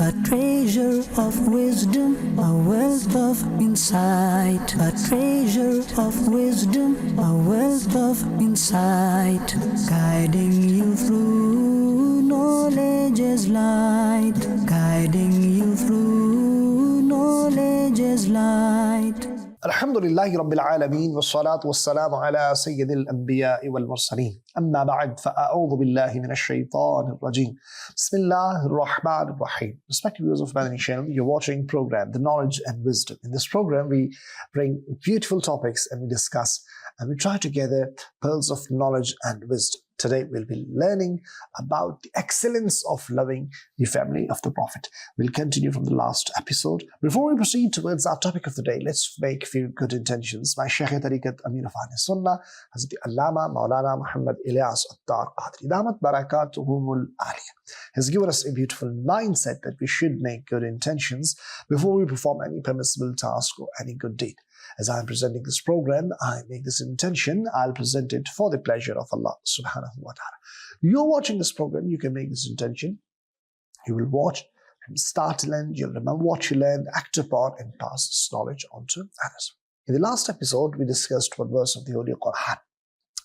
a treasure of wisdom, a wealth of insight, a treasure of wisdom, a wealth of insight, guiding you through knowledge as light, guiding you through knowledge as light. Alhamdulillahi Rabbil Alameen wassalatu wassalamu ala Sayyidil Anbiya'i wal Mursaleen. Amma ba'd fa'a'udhu billahi minash shaitanir rajeem. Bismillahir Rahmanir Rahim. Respected viewers of Madani Channel, you're watching program The Knowledge and Wisdom. In this program, we bring beautiful topics and we discuss and we try to gather pearls of knowledge and wisdom. Today we'll be learning about the excellence of loving the family of the Prophet. We'll continue from the last episode. Before we proceed towards our topic of the day, let's make a few good intentions. My Shaykh Tariqat Amir of Sunnah, Hazrat Allama Maulana Muhammad Ilyas Attar Qadri Damat Barakatuhumul Aliyah, has given us a beautiful mindset that we should make good intentions before we perform any permissible task or any good deed. As I am presenting this program, I make this intention, I'll present it for the pleasure of Allah subhanahu wa ta'ala. You're watching this program, you can make this intention. You will watch from start to end, you'll remember what you learned, act upon, and pass this knowledge on to others. In the last episode, we discussed one verse of the Holy Quran,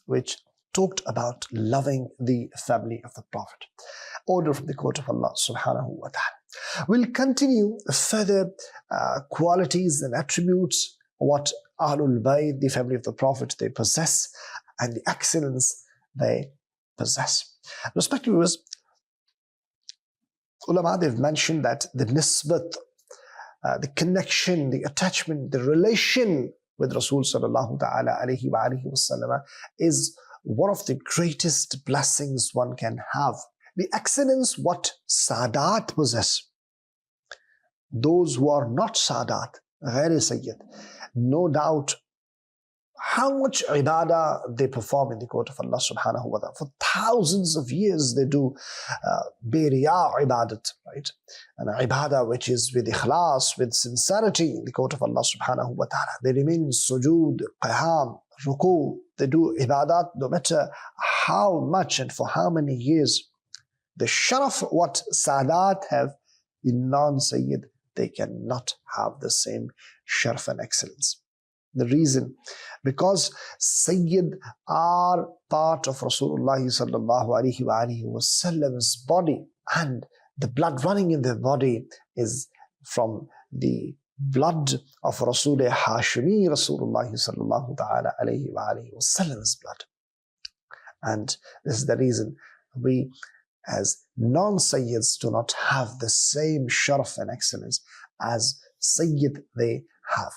which talked about loving the family of the Prophet. Order from the court of Allah subhanahu wa ta'ala. We'll continue further qualities and attributes what Ahlul Bayt, the family of the Prophet, they possess and the excellence they possess. Respected viewers, ulama, they've mentioned that the nisbat, the connection, the attachment, the relation with Rasul sallallahu ta'ala alayhi wa alihi wasallam is one of the greatest blessings one can have. The excellence what Sadat possess, those who are not Sadat, Ghair Sayyid, no doubt how much ibadah they perform in the court of Allah subhanahu wa ta'ala. For thousands of years they do biriya ibadat, right? And ibadah which is with ikhlas, with sincerity in the court of Allah subhanahu wa ta'ala. They remain in sujood, qiyam, ruku. They do ibadat no matter how much and for how many years. The sharaf what Sadat have, the non-Sayyid, they cannot have the same sharaf and excellence. The reason, because Sayyid are part of Rasulullah sallallahu alaihi wasallam's body, and the blood running in their body is from the blood of Rasul Hashimi, Rasulullah sallallahu ta'ala alaihi wasallam's blood. And this is the reason we as non-Sayyids do not have the same sharaf and excellence as Sayyid they have.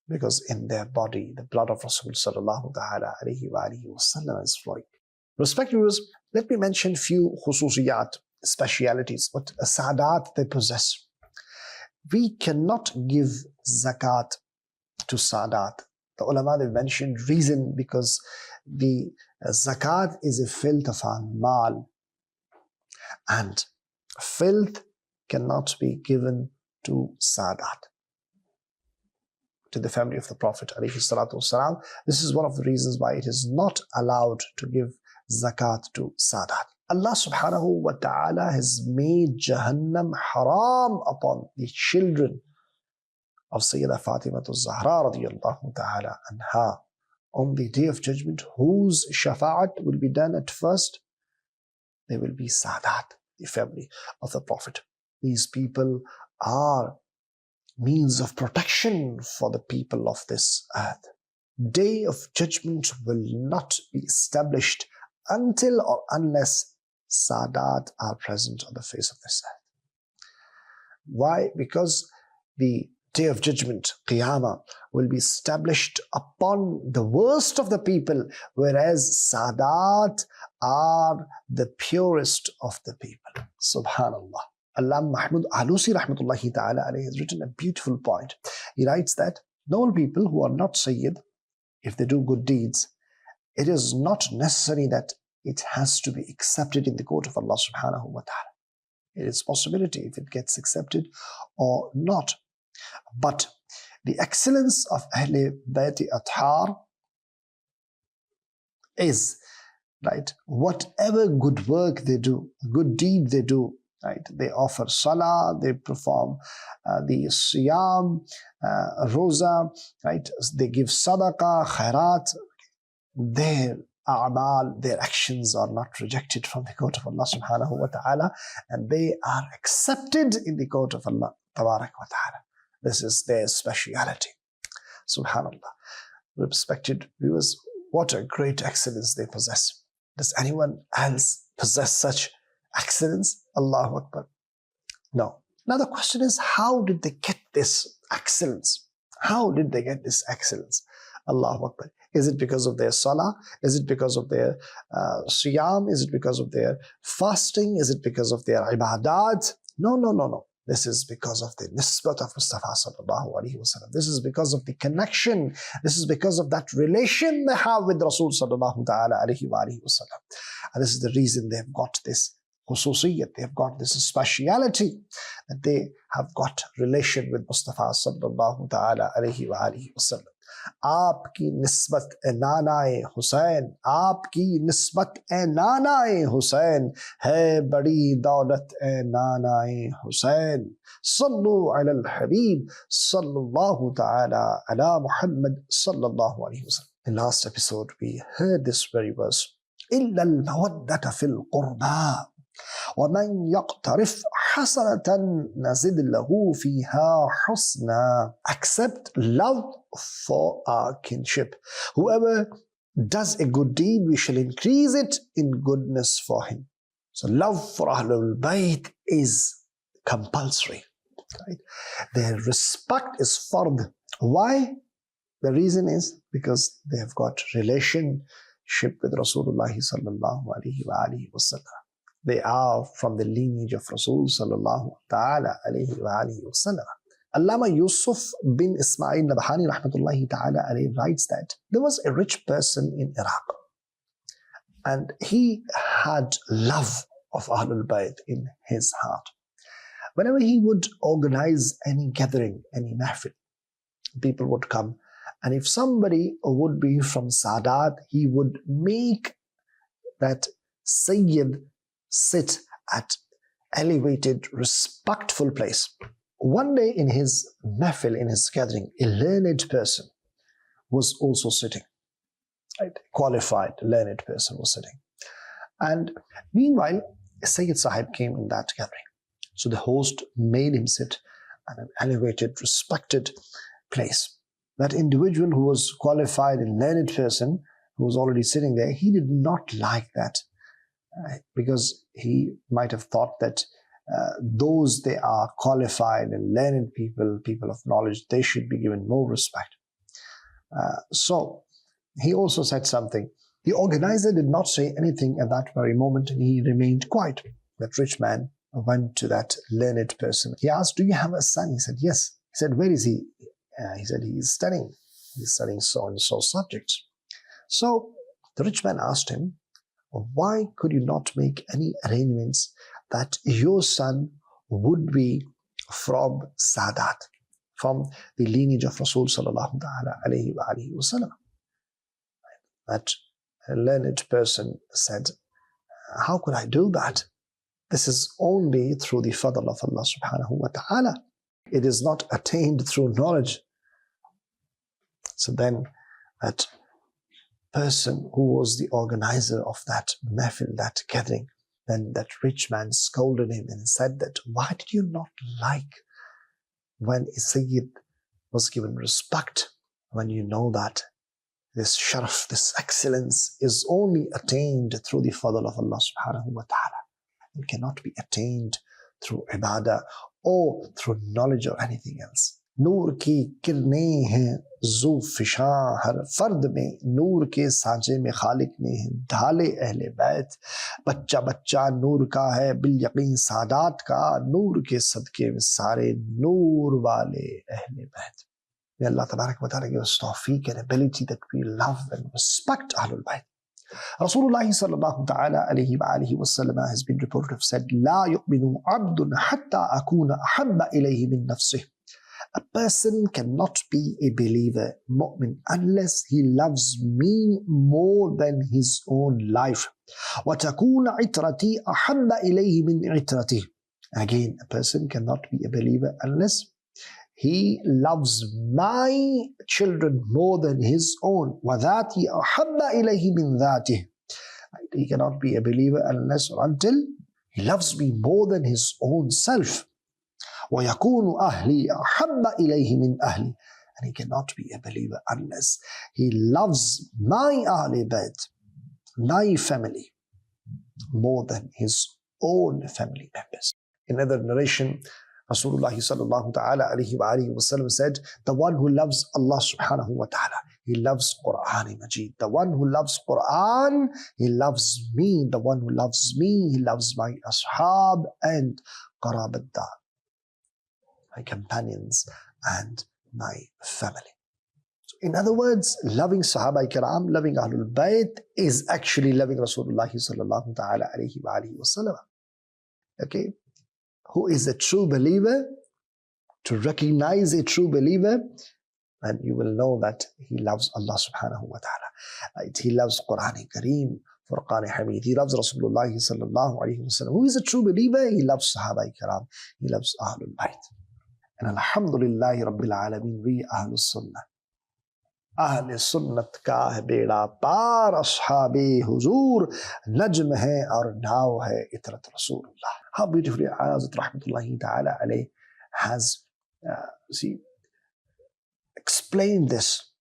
Because in their body, the blood of Rasul sallallahu ta'ala alayhi wa alihi wasallam is flowing. Respected viewers, let me mention few khususiyat, specialities, what Sadat they possess. We cannot give zakat to Sadat. The ulama they mentioned reason because the zakat is a filth of our mal, and filth cannot be given to Sadat, to the family of the Prophet alayhi salatu wasalam. This is one of the reasons why it is not allowed to give zakat to Sadat. Allah subhanahu wa ta'ala has made Jahannam haram upon the children of Sayyidah Fatima al-Zahra radiyallahu ta'ala anha. On the day of judgment, whose shafa'at will be done at first? They will be Sadat, the family of the Prophet. These people are means of protection for the people of this earth. Day of judgment will not be established until or unless Sadat are present on the face of this earth. Why? Because the day of judgment, Qiyamah, will be established upon the worst of the people, whereas Sadat are the purest of the people. Subhanallah. Allama Mahmud Alusi rahmatullahi ta'ala alayhi has written a beautiful point. He writes that all people who are not Sayyid, if they do good deeds, it is not necessary that it has to be accepted in the court of Allah subhanahu wa ta'ala. It is possibility if it gets accepted or not. But the excellence of Ahle Bayt Athar is, right, whatever good work they do, good deed they do, right? They offer salah, they perform the siyam, roza, right? They give sadaqah, khairat. Their a'mal, their actions are not rejected from the court of Allah subhanahu wa ta'ala, and they are accepted in the court of Allah tabarak wa ta'ala. This is their speciality. Subhanallah. Respected viewers, what a great excellence they possess. Does anyone else possess such excellence? Allahu Akbar. No. Now the question is, how did they get this excellence? How did they get this excellence? Allahu Akbar. Is it because of their salah? Is it because of their siyam? Is it because of their fasting? Is it because of their ibadat? No. This is because of the nisbat of Mustafa sallallahu alaihi wasallam. This is because of the connection. This is because of that relation they have with Rasul sallallahu ta'ala alaihi wasallam. And this is the reason they've got this khususiyat, they've got this speciality, that they have got relation with Mustafa sallallahu ta'ala alaihi wasallam. आपकी निस्बत ए नानाए हुसैन, आपकी निस्बत ए नानाए हुसैन है बड़ी दौलत ए नानाए हुसैन सल्लु अलल हबीब सल्लल्लाहु ताला अला मुहम्मद सल्लल्लाहु अलैहि वसल्लम. In last episode we heard this very verse, إلا المودة في القربى ومن يقترف حسنة نزد له فيها حسنا. Accept love for our kinship. Whoever does a good deed, we shall increase it in goodness for him. So love for Ahlul Bayt is compulsory. Right? Their respect is fard. Why? The reason is because they have got relationship with Rasulullah sallallahu alaihi wasallam. They are from the lineage of Rasul sallallahu ta'ala alayhi wa alihi wa sallam. Allama Yusuf bin Ismail Nabhani rahmatullahi ta'ala alayhi writes that there was a rich person in Iraq, and he had love of Ahlul Bayt in his heart. Whenever he would organize any gathering, any mahfil, people would come, and if somebody would be from Sadat, he would make that Sayyid sit at elevated, respectful place. One day in his mahfil, in his gathering, a learned person was also sitting. Right? A qualified, learned person was sitting. And meanwhile, Sayyid Sahib came in that gathering. So the host made him sit at an elevated, respected place. That individual who was qualified and learned person, who was already sitting there, he did not like that. Because he might have thought that those they are qualified and learned people, people of knowledge, they should be given more respect. So he also said something. The organizer did not say anything at that very moment, and he remained quiet. That rich man went to that learned person. He asked, "Do you have a son?" He said, "Yes." He said, "Where is he?" He said, "He's studying. He's studying so and so subjects." So the rich man asked him, "Why could you not make any arrangements that your son would be from Sadat, from the lineage of Rasul sallallahu alayhi wa sallam?" That learned person said, "How could I do that? This is only through the fadl of Allah subhanahu wa ta'ala. It is not attained through knowledge." So then that person who was the organizer of that mahfil, that gathering, then that rich man scolded him and said that, "Why did you not like when a Sayyid was given respect, when you know that this sharaf, this excellence is only attained through the fadl of Allah subhanahu wa ta'ala and cannot be attained through ibadah or through knowledge or anything else. नूर की किरणें हैं zoo फिशां हर फर्द में, नूर के सांचे में खालिक ने हैं ढाले अहले बैत, बच्चा बच्चा नूर का है बिल यकीन सादात का, नूर के सदके में सारे नूर वाले अहले बैत." May Allah tabarak wa ta'ala give us tawfiq and ability that we love and respect Ahlul Bayt. Rasulullah sallallahu ta'ala alayhi wa alihi wa sallam has been reported to have said, "La yu'minu abdun hatta akuna ahabba ilayhi min nafsih." A person cannot be a believer, mu'min, unless he loves me more than his own life. وَتَكُونَ عِتْرَتِي أَحَبَّ إِلَيْهِ مِنْ عِتْرَتِهِ. Again, a person cannot be a believer unless he loves my children more than his own. وَذَاتِي أَحَبَّ إِلَيْهِ مِنْ ذَاتِهِ. He cannot be a believer unless or until he loves me more than his own self. وَيَكُونُ أَهْلِي أَحَبَّ إِلَيْهِ مِنْ أَهْلِي. And he cannot be a believer unless he loves my Ahl Bayt, my family, more than his own family members. In another narration, Rasulullah sallallahu ta'ala alayhi wa alihi wa sallam said, the one who loves Allah subhanahu wa ta'ala, he loves Qur'an Majid. The one who loves Qur'an, he loves me. The one who loves me, he loves my ashab and qarabaddar, my companions and my family. So in other words, loving Sahaba Kiram, loving Ahlul Bayt is actually loving Rasulullah sallallahu ta'ala alayhi wa alihi wa sallam. Okay? Who is a true believer? To recognize a true believer, and you will know that he loves Allah subhanahu wa ta'ala. He loves Quran Kareem, Furqan Hamid. He loves Rasulullah sallallahu alayhi wa sallam. Who is a true believer? He loves Sahaba Kiram. He loves Ahlul Bayt. And Alhamdulillahi Rabbil Alameen, we Ahlul Sunnah. Ahl Sunnat ka hai beda par, Ashab-e Huzur, Najm hai aur nao hai Itrat Rasulullah. How beautifully Hazrat Rahmatullahi Ta'ala alayh has explained this.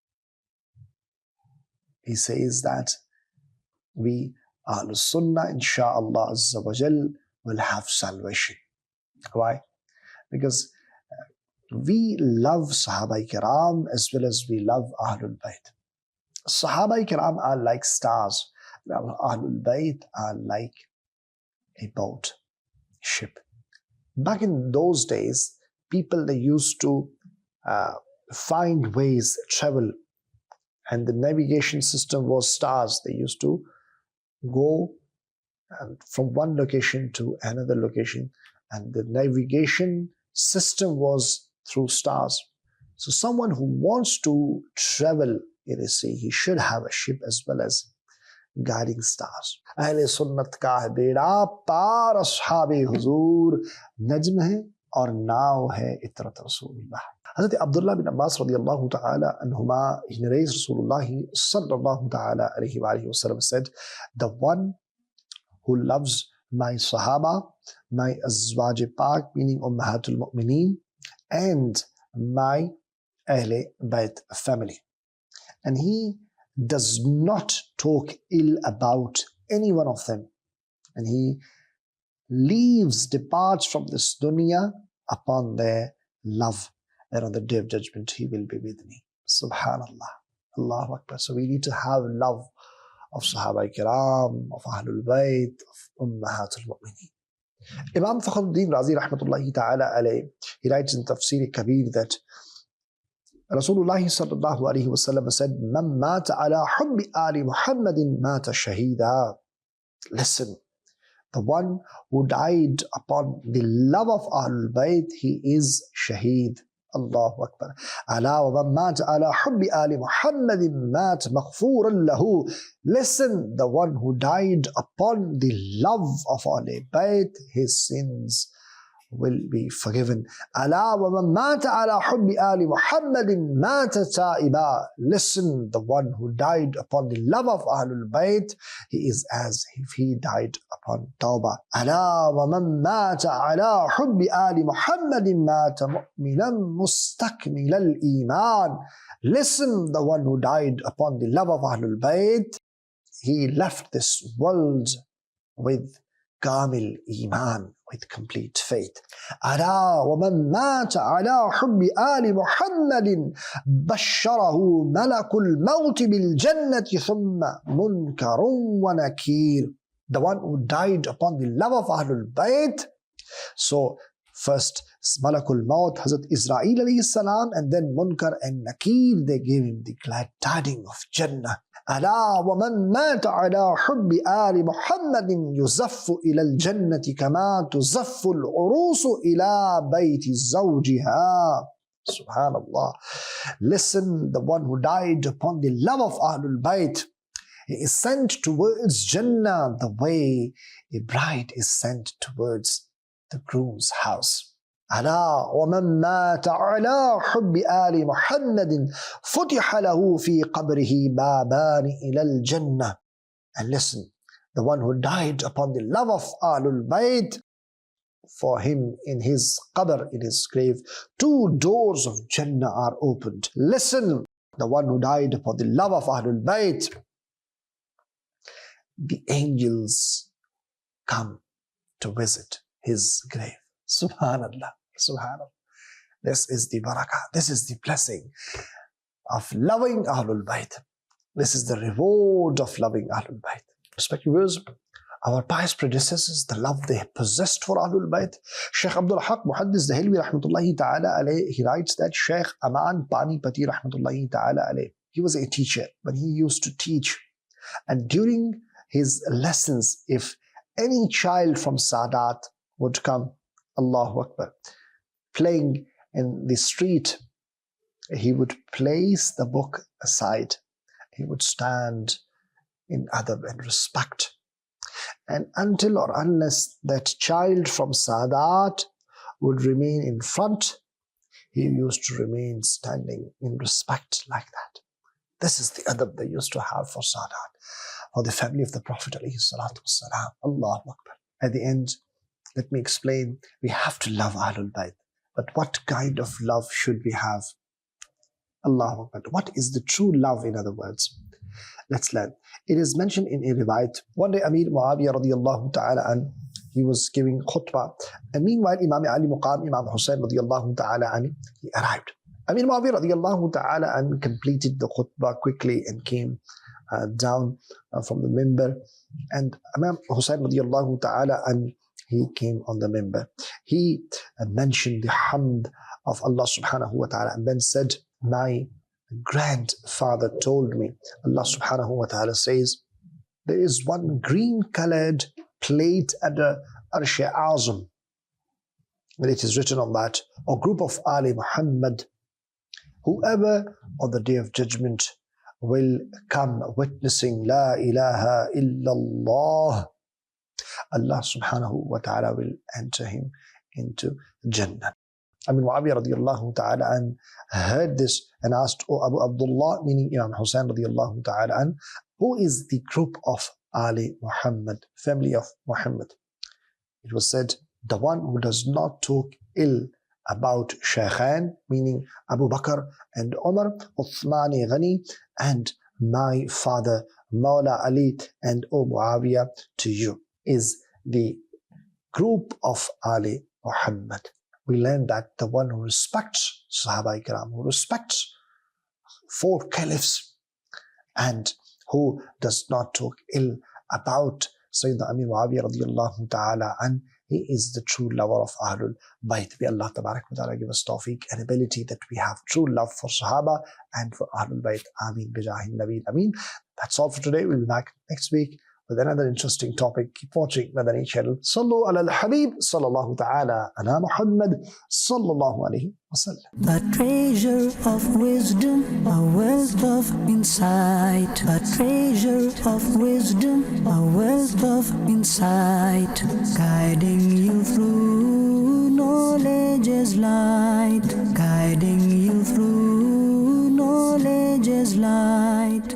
He says that we Ahlul Sunnah, insha'Allah Azza wa Jal, will have salvation. Why? Because we love Sahaba Kiram as well as we love Ahlul Bayt. Sahaba Kiram are like stars. Ahlul Bayt are like a boat, ship. Back in those days, people, they used to find ways, travel, and the navigation system was stars. They used to go from one location to another location, and the navigation system was through stars. So someone who wants to travel in a sea, he should have a ship as well as guiding stars. Ahle Sunnat ka hai beda par, Ashab-e Huzur, Najm hai aur nao hai Itrat Rasulullah. Hazrat Abdullah bin Abbas radiyallahu ta'ala anhuma, he narrates Rasulullah sallallahu ta'ala alayhi wa alihi wa sallam said, the one who loves my Sahaba, my Azwaj Pak, meaning Ummahatul Mu'mineen, and my Ahle Bayt family, and he does not talk ill about any one of them, and he departs from this dunya upon their love, and on the day of judgment he will be with me. Subhanallah. Allahu Akbar. So we need to have love of Sahaba Kiram, of Ahlul Bayt, of Ummahatul Mu'mineen. Imam Fakhruddin Razi rahmatullahi ta'ala alayh, he writes in Tafsir Kabir that Rasulullah sallallahu alayhi wa sallam said, Man mata ala hubbi ali Muhammadin mata shahida. Listen, the one who died upon the love of Ahlul Bayt, he is shaheed. Allahu Akbar. Ala wa man mata ala hubbi ali Muhammadin mat maghfuran lahu. Listen, the one who died upon the love of Ahlul Bayt, his sins will be forgiven. Ala wa man mata ala hubbi ali Muhammadin mata ta'iba. Listen, the one who died upon the love of Ahlul Bayt, he is as if he died upon Tawbah. Ala wa man mata ala hubbi ali Muhammadin mata mu'minan mustakmilal iman. Listen, the one who died upon the love of Ahlul Bayt, he left this world with Kamil Iman, with complete faith. Ala wa man mata ala hubbi ali Muhammadin basharahu malakul maut bil jannati thumma munkarun wa nakir. The one who died upon the love of Ahlul Bayt. So first Malakul Maut, Hazrat Israel alayhi salam, and then Munkar and Nakir, they gave him the glad tidings of Jannah. Ala wa man mata ala hubbi ali Muhammadin yuzaffu ila al-jannati kama tuzaffu al-urusu ila bayti zawjiha. Subhanallah. Listen, the one who died upon the love of Ahlul Bayt, he is sent towards Jannah the way a bride is sent towards the groom's house. ألا ومن مات على حب آل محمد فتح له في قبره بابان إلى الجنة. And listen, the one who died upon the love of Ahlul Bayt, for him in his qabr, in his grave, 2 doors of Jannah are opened. Listen, the one who died upon the love of Ahlul Bayt, the angels come to visit his grave. Subhanallah, Subhanallah. This is the barakah, this is the blessing of loving Ahlul Bayt. This is the reward of loving Ahlul Bayt. Respected viewers, our pious predecessors, the love they possessed for Ahlul Bayt. Shaykh Abdul Haq Muhaddis Dahilwi rahmatullahi ta'ala alayh, he writes that Shaykh Aman Panipati rahmatullahi ta'ala alayh, he was a teacher, but he used to teach. And during his lessons, if any child from Sadat would come, Allahu Akbar, playing in the street, he would place the book aside. He would stand in adab and respect. And until or unless that child from Sadat would remain in front, he used to remain standing in respect like that. This is the adab they used to have for Sadat, for the family of the Prophet alayhi salatu wassalam. Allahu Akbar. At the end, let me explain. We have to love Ahlul Bayt. But what kind of love should we have? Allahu Akbar. What is the true love, in other words? Let's learn. It is mentioned in a riwayat. One day Amir Muawiyah radiyallahu ta'ala an, he was giving khutbah. And meanwhile, Imam Ali Muqam, Imam Hussain radiyallahu ta'ala an, he arrived. Amir Muawiyah radiyallahu ta'ala an completed the khutbah quickly and came down from the minbar. And Imam Hussain radiyallahu ta'ala an, he came on the minbar. He mentioned the hamd of Allah subhanahu wa ta'ala and then said, my grandfather told me, Allah subhanahu wa ta'ala says, there is one green colored plate under Arsh Azam, and it is written on that, a group of Ali Muhammad, whoever on the day of judgment will come witnessing La ilaha illallah, Allah subhanahu wa ta'ala will enter him into Jannah. Amir Muawiyah radiyallahu ta'ala an heard this and asked, O Abu Abdullah, meaning Imam Hussain radiyallahu ta'ala an, who is the group of Ali Muhammad, family of Muhammad? It was said, the one who does not talk ill about Shaykhain, meaning Abu Bakr and Umar, Uthmani Ghani, and my father Mawla Ali, and O Muawiyah, to you is the group of Ali Muhammad. We learn that the one who respects Sahaba Ikram, who respects 4 caliphs, and who does not talk ill about Sayyidina Amir Muawiyah radiyallahu ta'ala, and he is the true lover of Ahlul Bayt. May Allah tabarak wa ta'ala give us tawfiq and ability that we have true love for Sahaba and for Ahlul Bayt. Ameen bijahi Nabi Ameen. That's all for today. We'll be back next week with another interesting topic. Keep watching Madani Channel. Sallu ala al-Habib, sallallahu ta'ala ala Muhammad, sallallahu alayhi wa sallam. A treasure of wisdom, a wealth of insight. A treasure of wisdom, a wealth of insight. Guiding you through knowledge as light. Guiding you through knowledge as light.